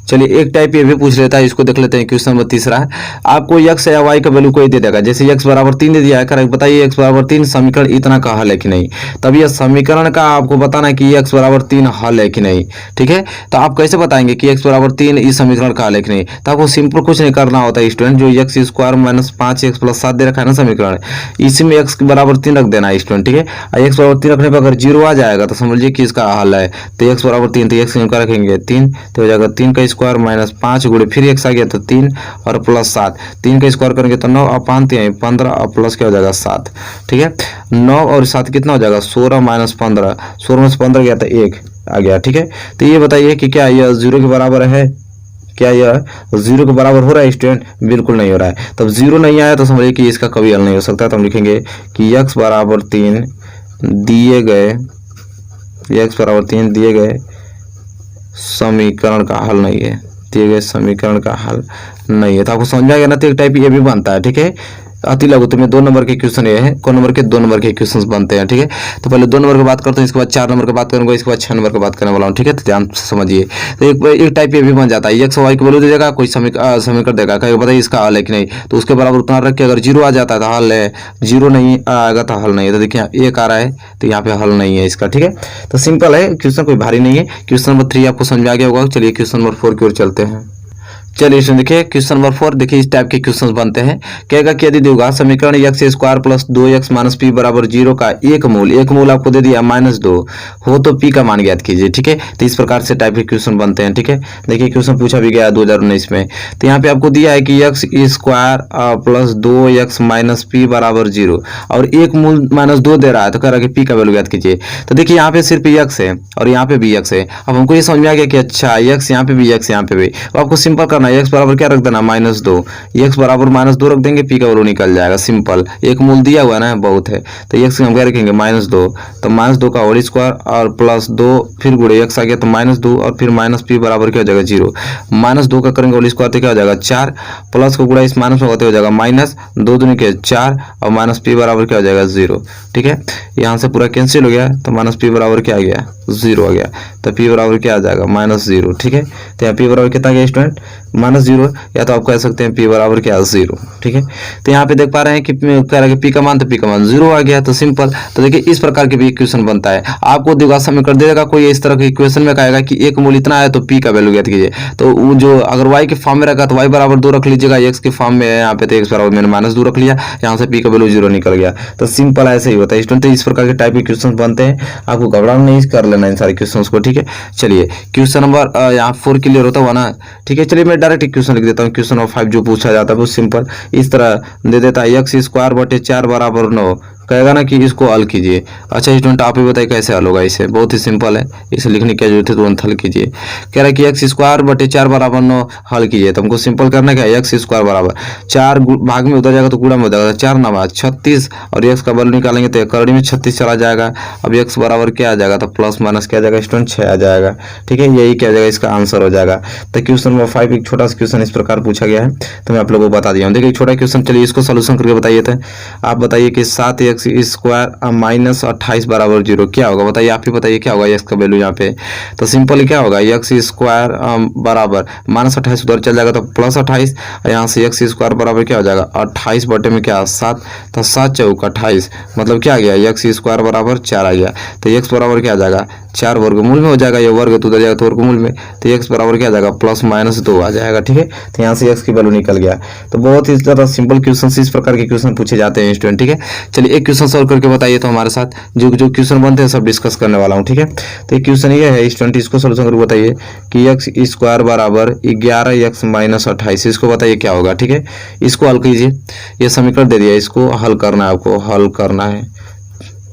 चलिए एक टाइप ये भी पूछ लेता है, इसको देख लेते हैं। क्वेश्चन नंबर तीसरा है, आपको x या y का वैल्यू कोई दे देगा, जैसे x बराबर 3 दे दिया है, कर बताइए x बराबर 3 समीकरण इतना का हल है कि नहीं। तब यह समीकरण का आपको बताना है कि x बराबर 3 हल है कि नहीं। ठीक है, तो आप कैसे बताएंगे कि x बराबर 3 इस समीकरण का हल है कि नहीं। तो आपको सिंपल कुछ नहीं करना होता है स्टूडेंट, जो x square minus 5x plus 7 दे रखा है ना समीकरण, इसी में x बराबर 3 रख देना है स्टूडेंट। ठीक है, और x बराबर 3 रखने पर अगर 0 आ जाएगा तो समझिए कि इसका हल है। तो x बराबर 3, तो x का रखेंगे 3, तो हो जाएगा 3 का स्क्वायर माइनस 5 गुणे फिर x आ गया तो 3 और प्लस 7, 3 का स्क्वायर करेंगे तो 9 और 5 15 और प्लस क्या हो जाएगा 7। ठीक है, 9 और 7 कितना हो जाएगा 16 माइनस 15, 16 में से 15 गया तो 1 आ गया। ठीक है, तो ये बताइए कि क्या यह 0 के बराबर है, क्या यह 0 के बराबर हो रहा है स्टूडेंट, बिल्कुल नहीं हो रहा है। तब 0 नहीं आया तो समझिए कि इसका कभी हल नहीं हो सकता। तो हम लिखेंगे कि x बराबर 3 दिए गए समीकरण का हल नहीं है, दिए गए समीकरण का हल नहीं है। तो आपको समझ में आ गया ना। तो एक टाइप ये भी बनता है। ठीक है, अति लघुत्तम में 2 नंबर के क्वेश्चन ये है, कौन नंबर के 2 नंबर के क्वेश्चन बनते हैं। ठीक है, तो पहले 2 नंबर की बात करते हैं, इसके बाद 4 नंबर की बात करूंगा, इसके बाद 6 नंबर की बात करने वाला हूँ। ठीक है, तो ध्यान से समझिए। तो एक टाइप ये भी बन जाता है, x और y की वैल्यू दे देगा, कोई समीकरण देगा, कहेगा बताइए इसका हल है कि नहीं, तो उसके बराबर उतना रख के अगर 0 आ जाता है तो हल है, 0 नहीं आएगा तो हल नहीं है। तो देखिए 1 आ रहा है तो यहाँ पे हल नहीं है इसका। ठीक है, तो सिंपल है क्वेश्चन, कोई भारी नहीं है। क्वेश्चन नंबर 3 आपको समझ में आ गया होगा। चलिए क्वेश्चन नंबर 4 की ओर चलते हैं। चलिए इसमें देखिए क्वेश्चन नंबर 4, देखिए इस टाइप के क्वेश्चंस बनते हैं। कहेगा कि यदि द्विघात समीकरण x square plus 2x minus P बराबर 0 का एक मूल आपको दे दिया -2 हो तो p का मान ज्ञात कीजिए। ठीक है, तो इस प्रकार से टाइप के क्वेश्चन बनते हैं। ठीक है, देखिए क्वेश्चन पूछा भी गया 2019 में। तो यहाँ पे आपको दिया है कि x square plus 2x minus P बराबर 0 और एक मूल -2 दे रहा है, तो कह रहा है कि p का वैल्यू ज्ञात कीजिए। तो देखिए यहाँ पे सिर्फ x है और यहाँ पे भी x है। अब हमको ये समझ में आ गया कि अच्छा x यहाँ पे भी x यहाँ पे भी, तो आपको सिंपल करना है, x बराबर क्या रख देना -2, x बराबर -2 रख देंगे, p का वैल्यू निकल जाएगा। सिंपल, एक मूल दिया हुआ है ना, बहुत है, तो x हम क्या रखेंगे -2, तो -2 का होल स्क्वायर और प्लस 2 फिर गुणे x आ गया तो -2 और फिर माइनस p बराबर क्या हो जाएगा 0, -2 का करेंगे होल स्क्वायर तो क्या हो जाएगा 4, प्लस को गुणा इस माइनस में होते हो जाएगा -2 दूनी के 4 और माइनस p बराबर क्या हो जाएगा 0। ठीक है, यहाँ से पूरा कैंसिल हो गया तो माइनस p बराबर क्या आ गया 0 आ गया, तो p बराबर क्या आ जाएगा -0। ठीक है, तो यहाँ p बराबर कितना गया स्टूडेंट -0, या तो आप कह सकते हैं p बराबर क्या 0। ठीक है, तो यहाँ पे देख पा रहे हैं कि कह रहा है कि p का मान, तो p का मान 0 आ गया। तो सिंपल, तो देखिए इस प्रकार के भी इक्वेशन बनता है। आपको द्विघात समीकरण दे देगा कोई, इस तरह के इक्वेशन में कहेगा कि एक मूल इतना है तो p का वैल्यू ज्ञात कीजिए। तो वो जो अगर y के फॉर्म में रहेगा तो y बराबर 2 रख लीजिएगा, x के फॉर्म में है यहाँ पे तो x बराबर मैंने -2 रख लिया, यहाँ से p का वैल्यू 0 निकल गया। तो सिंपल ऐसे ही होता है स्टूडेंट। तो इस प्रकार के टाइप के क्वेश्चन बनते हैं, आपको घबराना नहीं, कर लेना इन सारे क्वेश्चन को। ठीक है, चलिए क्वेश्चन नंबर यहाँ 4 क्लियर होता हुआ ना। ठीक है, चलिए मैं डायरेक्ट क्वेश्चन लिख देता हूँ। क्वेश्चन नंबर 5 जो पूछा जाता है वो सिंपल इस तरह दे देता है, x स्क्वायर बटे 4 बराबर 9, कहेगा ना कि इसको हल कीजिए। अच्छा स्टूडेंट आप ही बताइए कैसे हल होगा, इसे बहुत ही सिंपल है, इसे लिखने की जरूरत है, तुरंत हल कीजिए। कह रहा है कि x स्क्वायर बटे 4 बराबर 9 हल कीजिए। तो हमको सिंपल करना क्या है, x स्क्वायर बराबर 4 भाग में उधर जाएगा तो गुणा में हो जाएगा, 4 9 36 और x का वैल्यू निकालेंगे तो करड़ी में 36 चला जाएगा। अब x बराबर क्या आ जाएगा, तो प्लस माइनस क्या आ जाएगा स्टूडेंट 6 आ जाएगा। ठीक है, यही क्या आ जाएगा, इसका आंसर हो जाएगा। तो क्वेश्चन नंबर 5 एक छोटा सा क्वेश्चन इस प्रकार पूछा गया है, तो मैं आप लोगों को बता दिया हूँ। देखिए छोटा क्वेश्चन, चलिए इसको सोल्यूशन करके बताइए। तो आप बताइए कि 7x स्क्वायर -28 बराबर 0 क्या होगा, बताइए, आप ही बताइए क्या होगा x का वैल्यू यहाँ पे। तो सिंपल क्या होगा, x स्क्वायर बराबर -28 उधर चल जाएगा तो +28, और यहाँ से x स्क्वायर बराबर क्या हो जाएगा 28 बटे में क्या 7, तो 7 चौक 28, मतलब क्या आ गया x स्क्वायर बराबर 4 आ गया। तो x बराबर क्या आ जाएगा 4 वर्गमूल में हो जाएगा, ये वर्ग तो उधर जाएगा तो वर्गमूल में, तो x बराबर क्या आ जाएगा +-2 आ जाएगा। ठीक है, तो यहाँ से x की वैल्यू निकल गया। तो बहुत ही ज़्यादा सिंपल क्वेश्चन, इस प्रकार के क्वेश्चन पूछे जाते हैं स्टूडेंट। ठीक है, चलिए एक क्वेश्चन सॉल्व करके बताइए तो हमारे साथ जो क्वेश्चन बनते हैं सब डिस्कस करने वाला हूँ। ठीक है, तो एक क्वेश्चन ये है स्टूडेंट, इसको सोल्यूशन करके बताइए कि x स्क्वायर बराबर 11x - 28, इसको बताइए क्या होगा। ठीक है, इसको हल कीजिए, ये समीकरण दे दिया, इसको हल करना है, आपको हल करना है।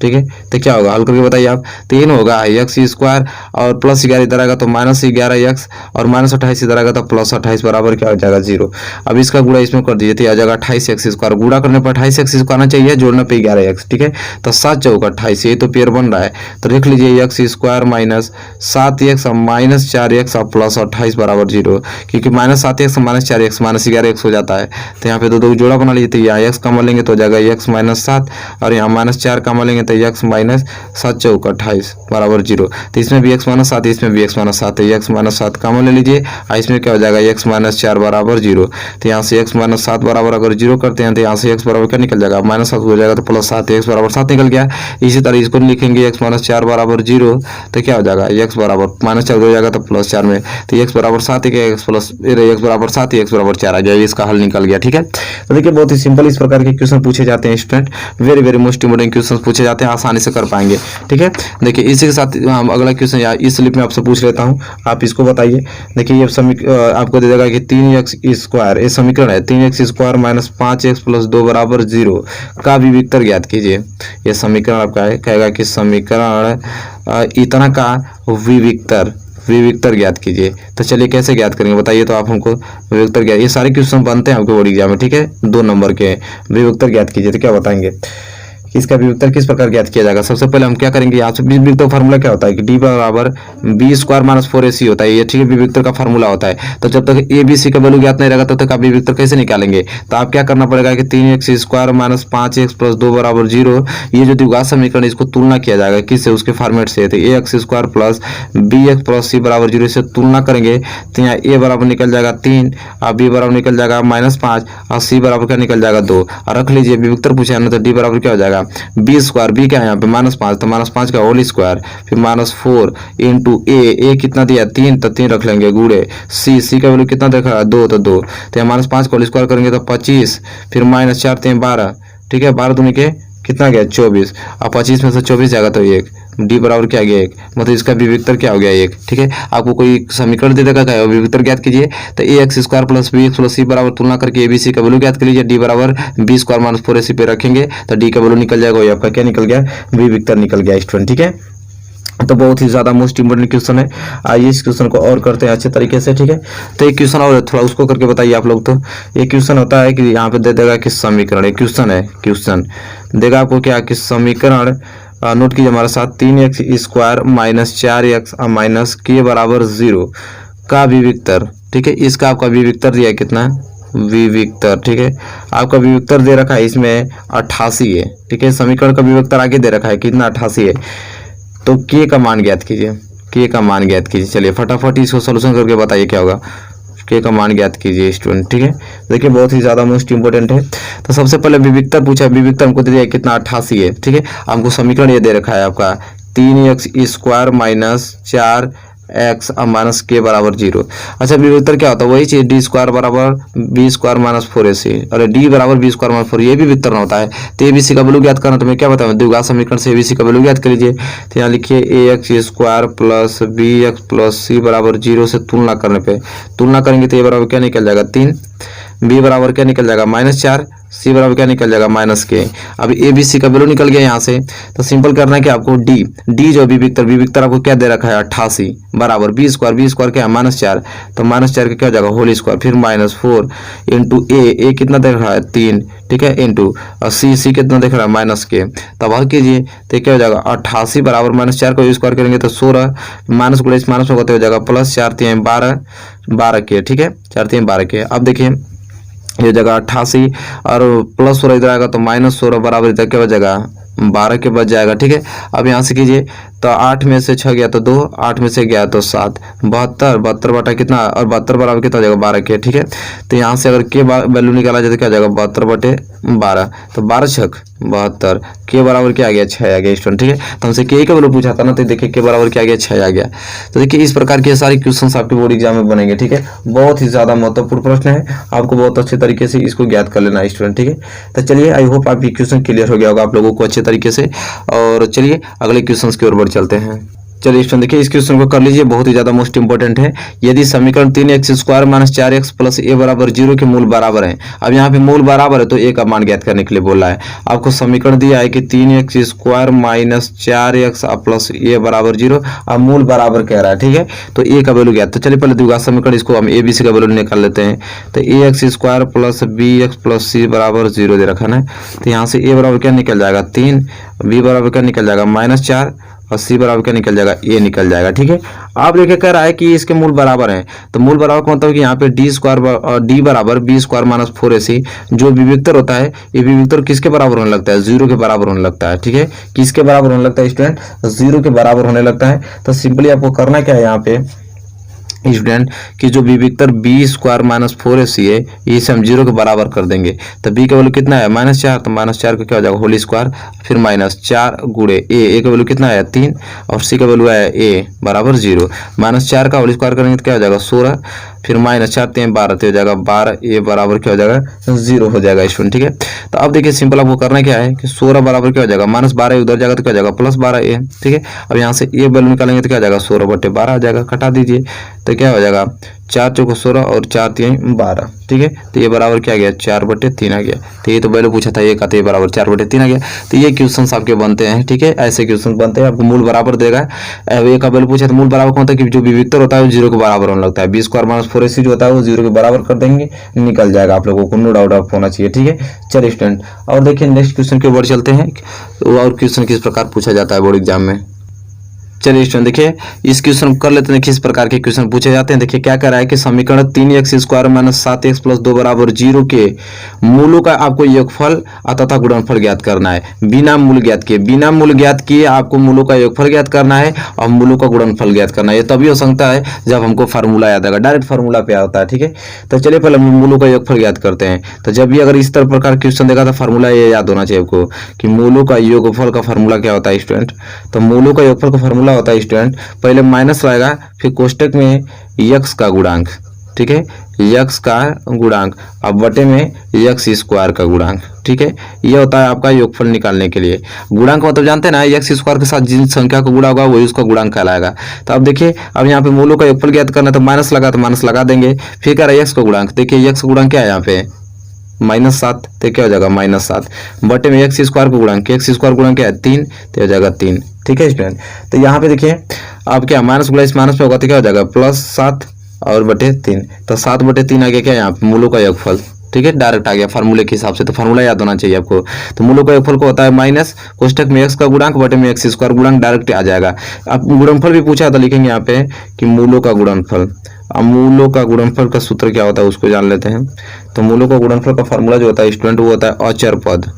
ठीक है, तो क्या होगा, हल करके बताइए आप। 3 होगा x स्क्वायर और +11 इधर आएगा तो -11x और -28 इधर आएगा तो +28 बराबर क्या हो जाएगा 0। अब इसका गुणा इसमें कर दीजिए तो आ जाएगा 28x स्क्वायर, गुणा करने पर 28x स्क्वायर आना चाहिए, जोड़ने पे 11x। ठीक है, तो 7 चौक 28, ये तो पेयर बन रहा है, तो लिख लीजिए x स्क्वायर -7x -4x और +28 बराबर 0, क्योंकि -7x -4x -11x हो जाता है। तो यहाँ पे दो जोड़ा बना लीजिए, तो यहाँ x कमा लेंगे तो हो जाएगा x -7 और यहाँ -4 कमा लेंगे तो x माइनस 7 चौक 28 बराबर 0। तो इसमें भी x माइनस 7, इसमें भी x माइनस 7 है, x माइनस 7 कॉमन ले लीजिए और इसमें क्या हो जाएगा x माइनस 4 बराबर 0। तो यहाँ से x माइनस 7 बराबर अगर 0 करते हैं तो यहाँ से x बराबर क्या निकल जाएगा माइनस 7 हो जाएगा तो प्लस 7, x बराबर 7 निकल गया। इसी तरह इसको लिखेंगे x माइनस 4 बराबर 0 तो क्या हो जाएगा x बराबर माइनस 4 हो जाएगा तो प्लस 4 में, तो x बराबर 7 है, x प्लस x बराबर 7 x बराबर 4 आ गया, इसका हल निकल गया। ठीक है, तो देखिए बहुत ही सिंपल इस प्रकार के क्वेश्चन पूछे जाते हैं student, very very most important question पूछे जाते हैं, आसानी से कर पाएंगे। ठीक है, देखिए इसी के साथ हम अगला क्वेश्चन या इस स्लिप में आपसे पूछ लेता हूं, आप इसको बताइए। देखिए ये आपको दे देगा कि 3x स्क्वायर, ये समीकरण है 3x square minus 5x plus 2 बराबर 0 का विविक्तर ज्ञात कीजिए। ये समीकरण आपका है, कहेगा कि समीकरण इतना का विविक्तर ज्ञात कीजिए। तो चलिए कैसे ज्ञात करेंगे बताइए, तो आप हमको विविक्तर ज्ञात, ये सारे क्वेश्चन बनते हैं आपके बोर्ड एग्जाम में। ठीक है, 2 नंबर के विविक्तर ज्ञात कीजिए, तो क्या बताएंगे इसका विविक्तर किस प्रकार ज्ञात किया जाएगा। सबसे पहले हम क्या करेंगे, यहाँ से विविक्तर फार्मूला क्या होता है कि डी बराबर बी स्क्वायर माइनस 4ac होता है, ये ठीक है विविक्तर का फार्मूला होता है। तो जब तक ए बी सी का वैल्यू ज्ञात नहीं रहेगा तब तक आप विविक्तर कैसे निकालेंगे, तो आप क्या करना पड़ेगा कि 3x square minus 5x plus 2 बराबर 0, ये जो द्विघात समीकरण इसको तुलना किया जाएगा किससे, उसके फॉर्मेट से। तो ax square plus bx plus c बराबर 0 से तुलना करेंगे तो यहाँ a बराबर निकल जाएगा 3 और b बराबर निकल जाएगा -5 और c बराबर क्या निकल जाएगा 2। और रख लीजिए विविक्तर पूछा है ना, तो d बराबर क्या हो जाएगा b स्क्वायर, b क्या है यहाँ पे -5, तो -5 का होल स्क्वायर, फिर -4 इंटू a कितना दिया 3, तो 3 रख लेंगे गुड़े c का वैल्यू कितना देखा है 2, तो 2, तो यहाँ -5 का होल स्क्वायर करेंगे तो 25, फिर -4 तो 12। ठीक है, 12 दूनी के कितना गया 24 और 25 में से 24 जाएगा तो 1, डी बराबर क्या गया 1, मतलब इसका विविक्तर क्या हो गया 1। ठीक है, आपको कोई समीकरण दे देगा क्या विविक्तर ज्ञात कीजिए, तो ax square plus bx plus c बराबर तुलना करके abc का वैल्यू ज्ञात कर लीजिए, डी बराबर b स्क्वायर माइनस 4ac पे रखेंगे तो डी का वैल्यू निकल जाएगा, वही आपका क्या निकल गया विविक्तर निकल गया स्टूडेंट। ठीक है, तो बहुत ही ज्यादा मोस्ट इंपोर्टेंट क्वेश्चन है, आइए इस क्वेश्चन को और करते हैं अच्छे तरीके से। ठीक है, तो एक क्वेश्चन और थोड़ा उसको करके बताइए आप लोग। तो ये क्वेश्चन होता है कि यहाँ पे दे देगा कि समीकरण, एक क्वेश्चन है, क्वेश्चन देगा आपको क्या कि समीकरण नोट कीजिए हमारे साथ 3x square minus 4x minus k बराबर 0 का विविक्तर। ठीक है, इसका आपका विविक्तर दिया है कितना विविक्तर। ठीक है, आपका विविक्तर दे रखा है इसमें 88 है। ठीक है, समीकरण का विविक्तर आगे दे रखा है कितना 88 है, तो k का मान ज्ञात कीजिए, k का मान ज्ञात कीजिए। चलिए फटाफट इसको सोल्यूशन करके बताइए क्या होगा, k का मान ज्ञात कीजिए स्टूडेंट। ठीक है, देखिए बहुत ही ज्यादा मोस्ट इंपोर्टेंट है। तो सबसे पहले विविक्तर पूछा है, विविक्तर हमको दे दिया कितना 88 है। ठीक है, हमको समीकरण ये दे रखा है आपका 3x square minus 4x minus k बराबर 0। अच्छा विविक्तर क्या होता है, वही चीज डी स्क्वायर बराबर बी स्क्वायर माइनस 4ac, अरे डी बराबर बी स्क्वायर माइनस 4, ये भी विविक्तर होता है। तो एबीसी का वैल्यू ज्ञात करना, तो मैं क्या बताऊँ द्विघात समीकरण से एबीसी का वैल्यू ज्ञात कर लीजिए। तो यहाँ लिखिए ax square plus bx plus c बराबर 0 से तुलना करने पे तुलना करेंगे तो ये बराबर क्या निकल जाएगा 3, b बराबर क्या निकल जाएगा -4, c बराबर क्या निकल जाएगा -k। अब ए बी सी का वैल्यू निकल गया यहाँ से, तो सिंपल करना है कि आपको डी जो विविक्तर आपको क्या दे रखा है 88 बराबर बी स्क्वायर क्या है -4, तो -4 का क्या हो जाएगा होल स्क्वायर, फिर -4 इंटू ए कितना देख रहा है 3। ठीक है, इंटू सी कितना देख रहा है -k। तब हल कीजिए तो क्या हो जाएगा 88 बराबर -4 को स्क्वायर करेंगे तो 16 माइनस गुणा माइनस होगा तो हो जाएगा प्लस 4 3 12 के। ठीक है, 4 3 12 के। अब देखिए ये जगह 88 और प्लस 16 इधर आएगा तो -16 बराबर इधर क्या बचेगा 12 के बच जाएगा। ठीक है, अब यहाँ से कीजिए तो 8 में से 6 गया तो 2, 8 में से गया तो 7, 72 बटा कितना, और 72 बराबर कितना हो जाएगा 12 के। ठीक है, तो यहाँ से अगर के वैल्यू निकाला जाए तो क्या हो जाएगा 72 बटे 12, तो 12 छक 72, के बराबर क्या आ गया 6 आ गया स्टूडेंट। ठीक है, तो हमसे के का वैल्यू पूछा था ना, तो देखिए के बराबर क्या आ गया 6 आ गया। तो देखिए इस प्रकार के सारे क्वेश्चन आपके बोर्ड एग्जाम में बनेंगे। ठीक है, बहुत ही ज्यादा महत्वपूर्ण प्रश्न है, आपको बहुत अच्छे तरीके से इसको ज्ञात कर लेना है स्टूडेंट। ठीक है, तो चलिए आई होप आप ये क्वेश्चन क्लियर हो गया होगा आप लोगों को अच्छे तरीके से, और चलिए अगले क्वेश्चन की ओर बढ़ चलते हैं। चलिए स्टूडेंट देखिए इस क्वेश्चन को कर लीजिए, बहुत ही ज्यादा मोस्ट इंपोर्टेंट है। यदि समीकरण 3x square minus 4x plus a बराबर 0 के मूल बराबर है, अब यहाँ पे मूल बराबर है तो a का मान ज्ञात करने के लिए बोला है। आपको समीकरण दिया है कि 3x square minus 4x plus a बराबर 0, अब मूल बराबर कह रहा है। ठीक है, तो a का वैल्यू ज्ञात, तो चलिए पहले द्विघात समीकरण इसको हम abc का वैल्यू निकाल लेते हैं। तो ax square plus bx plus c बराबर 0 दे रखा है, तो यहाँ से a बराबर क्या निकल जाएगा 3, b बराबर क्या निकल जाएगा -4 और सी बराबर क्या निकल जाएगा, ए निकल जाएगा। ठीक है, आप देखिए कह रहा है कि इसके मूल बराबर हैं, तो मूल बराबर का मतलब कि यहाँ पे डी स्क्वायर और डी बराबर बी स्क्वायर माइनस 4ac जो विविक्तर होता है, ये विविक्तर किसके बराबर होने लगता है, 0 के बराबर होने लगता है। ठीक है, किसके बराबर होने लगता है स्टूडेंट, 0 के बराबर होने लगता है। तो सिंपली आपको करना क्या है यहाँ पे स्टूडेंट कि जो विविक्तर बी स्क्वायर माइनस 4ac है, इसे हम 0 के बराबर कर देंगे। तो बी का वैल्यू कितना है -4, तो -4 का क्या हो जाएगा होल स्क्वायर, फिर -4 गुणे ए का वैल्यू कितना है 3 और सी का वैल्यू है ए बराबर 0। -4 का होल स्क्वायर करेंगे तो क्या हो जाएगा 16, फिर -4 3 12 तो हो जाएगा 12, ए बराबर क्या हो जाएगा 0 हो जाएगा स्टूडेंट। ठीक है, तो अब देखिए सिंपल आपको करना क्या है कि 16 बराबर क्या हो जाएगा -12 उधर जाएगा तो क्या हो जाएगा +12 ए। ठीक है, अब यहाँ से ए वैल्यू निकालेंगे तो क्या हो जाएगा 16/12 आ जाएगा, कटा दीजिए तो क्या हो जाएगा 4 चौको 16 और 4 3 12। ठीक है, तो ये बराबर क्या आ गया 4/3 आ गया। तो ये तो वैल्यू पूछा था, ये का तो ये बराबर 4/3 आ गया। तो ये क्वेश्चन आपके बनते हैं। ठीक है, ऐसे क्वेश्चन बनते हैं, आपको मूल बराबर देगा। ये का वैल्यू पूछा तो मूल बराबर कौन होता है कि जो विविक्तर होता है वो 0 के बराबर होने लगता है, बी स्क्वायर माइनस 4ac जो होता है वो 0 के बराबर कर देंगे, निकल जाएगा आप लोगों को, नो डाउट आप होना चाहिए। ठीक है, चलिए स्टूडेंट और देखिए नेक्स्ट क्वेश्चन के ऊपर चलते हैं और क्वेश्चन किस प्रकार पूछा जाता है बोर्ड एग्जाम में। चलिए स्टूडेंट देखिए इस क्वेश्चन कर लेते हैं, किस प्रकार के क्वेश्चन पूछे जाते हैं। देखिए क्या कह रहा है कि समीकरण 3x square minus 7x plus 2 बराबर 0 के मूलों का आपको योगफल तथा गुणनफल ज्ञात करना है। बिना मूल ज्ञात किए आपको मूलों का योगफल ज्ञात करना है और मूलों का गुणनफल ज्ञात करना है। ये तभी हो सकता है जब हमको फार्मूला याद आएगा, डायरेक्ट फार्मूला पे आता है। ठीक है, तो चलिए पहले मूलों का योगफल ज्ञात करते हैं। तो जब भी अगर इस तरह प्रकार क्वेश्चन देखा तो फार्मूला ये याद होना चाहिए आपको कि मूलों का योगफल का फार्मूला क्या होता है स्टूडेंट। तो मूलों का योगफल का फार्मूला होता है स्टूडेंट, पहले माइनस रहेगा फिर कोष्टक में x का गुणांक। ठीक है, x का गुणांक अब बटे में x स्क्वायर का गुणांक। ठीक है, ये होता है आपका योगफल निकालने के लिए। गुणांक मतलब जानते हैं ना, x स्क्वायर के साथ जिन संख्या को गुणा होगा वही उसका गुणांक कहलाएगा। तो अब देखिए अब यहाँ पे मूलों का योगफल ज्ञात करना, तो माइनस लगा तो माइनस लगा देंगे, फिर क्या रहा x का गुणांक। देखिए x का गुणांक क्या है यहाँ पे -7, तो क्या हो जाएगा -7 बटे में x स्क्वायर का गुणांक, x स्क्वायर गुणांक क्या है 3, तो हो जाएगा 3। ठीक है स्टूडेंट, तो यहाँ पे देखिए अब क्या माइनस गुणा इस माइनस पे होगा तो क्या हो जाएगा +7 और बटे 3, तो 7/3 आ गया क्या यहाँ पे मूलों का योगफल। ठीक है, डायरेक्ट आ गया फार्मूले के हिसाब से, तो फार्मूला याद होना चाहिए आपको। तो मूलों का योगफल को होता है माइनस कोष्टक में x का गुणांक बटे में x स्क्वायर गुणांक, डायरेक्ट आ जाएगा। अब गुणनफल भी पूछा तो लिखेंगे यहाँ पे कि मूलों का गुणनफल। अब मूलों का गुणनफल का सूत्र क्या होता है उसको जान लेते हैं। तो मूलों का गुणनफल का फार्मूला जो होता है स्टूडेंट वो होता है अचर पद।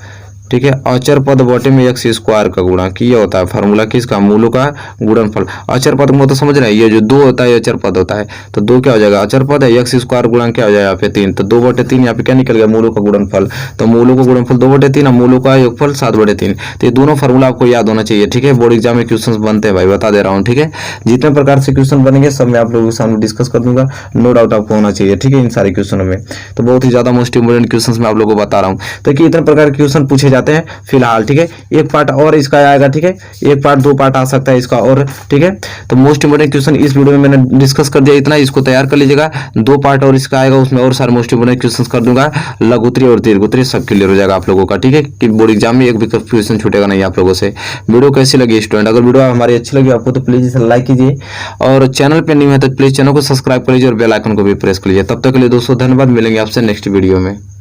ठीक है, अचर पद बटे में x स्क्वायर का गुणांक, ये होता है फार्मूला किसका, मूलों का गुणनफल। अचर पद को तो समझ रहे हैं, ये जो 2 होता है अचर पद होता है, तो 2 क्या हो जाएगा अचर पद है, x स्क्वायर गुणांक क्या हो जाएगा यहाँ पे 3, तो 2/3 यहाँ पे क्या निकल गया मूलों का गुणनफल। तो मूलों का गुणनफल 2/3 और मूलों का योगफल 7/3। तो ये दोनों फार्मूला आपको याद होना चाहिए। ठीक है, बोर्ड एग्जाम में क्वेश्चन बनते हैं भाई, बता दे रहा हूँ। ठीक है, जितने प्रकार से क्वेश्चन बनेंगे सब मैं आप लोगों के सामने डिस्कस कर दूंगा, नो डाउट आपको होना चाहिए। ठीक है, इन सारे क्वेश्चनों में तो बहुत ही ज्यादा मोस्ट इंपोर्टेंट क्वेश्चन मैं आप लोगों को बता रहा हूँ। तो कि इतने प्रकार के क्वेश्चन पूछे जाते हैं फिलहाल। ठीक है, एक पार्ट और इसका आएगा। ठीक है, एक पार्ट 2 पार्ट आ सकता है इसका और। ठीक है, तो मोस्ट इंपोर्टेंट क्वेश्चन इस वीडियो में मैंने डिस्कस कर दिया, इतना इसको तैयार कर लीजिएगा। 2 पार्ट और इसका आएगा, उसमें और सारे मोस्ट इंपोर्टेंट क्वेश्चन कर दूंगा, लघुत्तरी और दीर्घोत्तरी सब क्लियर हो जाएगा आप लोगों का। ठीक है, कि बोर्ड एग्जाम में एक भी क्वेश्चन छूटेगा नहीं आप लोगों से। वीडियो कैसी लगी स्टूडेंट, अगर वीडियो हमारी अच्छी लगी आपको तो प्लीज इसे लाइक कीजिए और चैनल पे नहीं है तो प्लीज चैनल को सब्सक्राइब कर लीजिए और बेल आइकन को भी प्रेस कर लीजिए। तब तक के लिए दोस्तों धन्यवाद, मिलेंगे आपसे नेक्स्ट वीडियो में।